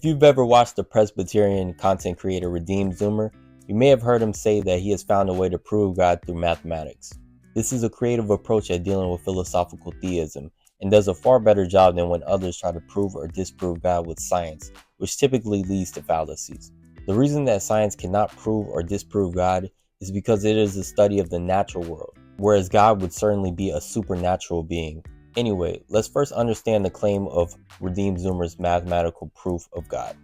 If you've ever watched the Presbyterian content creator Redeemed Zoomer, you may have heard him say that he has found a way to prove God through mathematics. This is a creative approach at dealing with philosophical theism and does a far better job than when others try to prove or disprove God with science, which typically leads to fallacies. The reason that science cannot prove or disprove God is because it is a study of the natural world, whereas God would certainly be a supernatural being. Anyway, let's first understand the claim of Redeemed Zoomer's mathematical proof of God.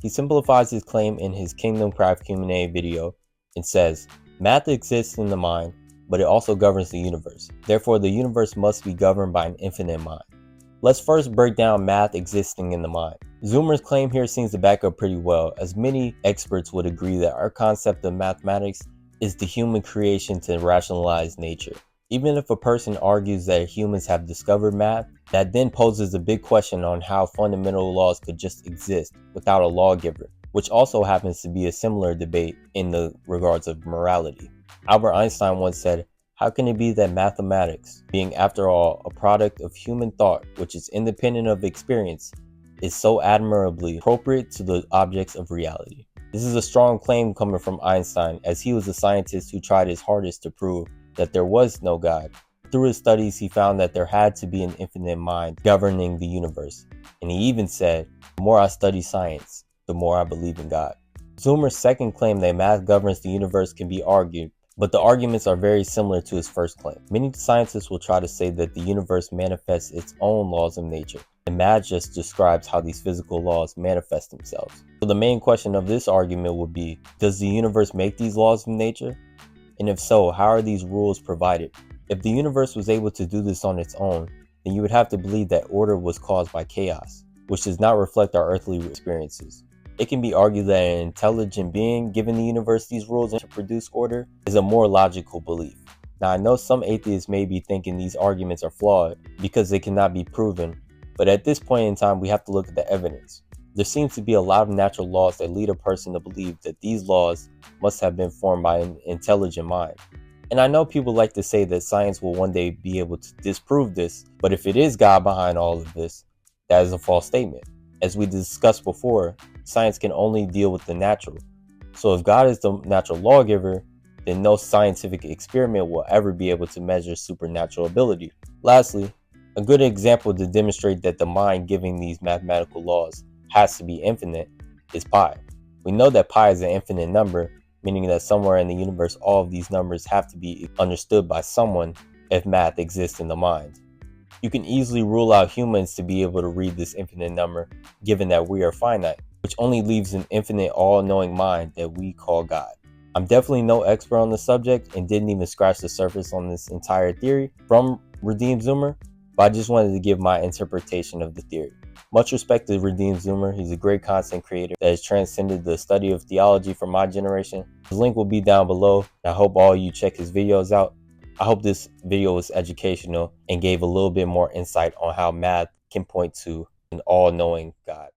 He simplifies his claim in his Kingdom Craft Q&A video and says, "Math exists in the mind, but it also governs the universe. Therefore, the universe must be governed by an infinite mind." Let's first break down math existing in the mind. Zoomer's claim here seems to back up pretty well, as many experts would agree that our concept of mathematics is the human creation to rationalize nature. Even if a person argues that humans have discovered math, that then poses a big question on how fundamental laws could just exist without a lawgiver, which also happens to be a similar debate in the regards of morality. Albert Einstein once said, "How can it be that mathematics, being after all a product of human thought which is independent of experience, is so admirably appropriate to the objects of reality?" This is a strong claim coming from Einstein, as he was a scientist who tried his hardest to prove that there was no God. Through his studies, he found that there had to be an infinite mind governing the universe. And he even said, "The more I study science, the more I believe in God." Zoomer's second claim that math governs the universe can be argued, but the arguments are very similar to his first claim. Many scientists will try to say that the universe manifests its own laws of nature, and math just describes how these physical laws manifest themselves. So the main question of this argument would be, does the universe make these laws of nature? And if so, how are these rules provided? If the universe was able to do this on its own, then you would have to believe that order was caused by chaos, which does not reflect our earthly experiences. It can be argued that an intelligent being giving the universe these rules to produce order is a more logical belief. Now, I know some atheists may be thinking these arguments are flawed because they cannot be proven, but at this point in time, we have to look at the evidence. There seems to be a lot of natural laws that lead a person to believe that these laws must have been formed by an intelligent mind. And I know people like to say that science will one day be able to disprove this, but if it is God behind all of this, that is a false statement. As we discussed before, science can only deal with the natural. So if God is the natural lawgiver, then no scientific experiment will ever be able to measure supernatural ability. Lastly, a good example to demonstrate that the mind giving these mathematical laws has to be infinite is pi. We know that pi is an infinite number, meaning that somewhere in the universe all of these numbers have to be understood by someone if math exists in the mind. You can easily rule out humans to be able to read this infinite number, given that we are finite, which only leaves an infinite all-knowing mind that we call God. I'm definitely no expert on the subject and didn't even scratch the surface on this entire theory from Redeemed Zoomer, but I just wanted to give my interpretation of the theory. Much respect to Redeemed Zoomer. He's a great content creator that has transcended the study of theology for my generation. His link will be down below, and I hope all you check his videos out. I hope this video was educational and gave a little bit more insight on how math can point to an all-knowing God.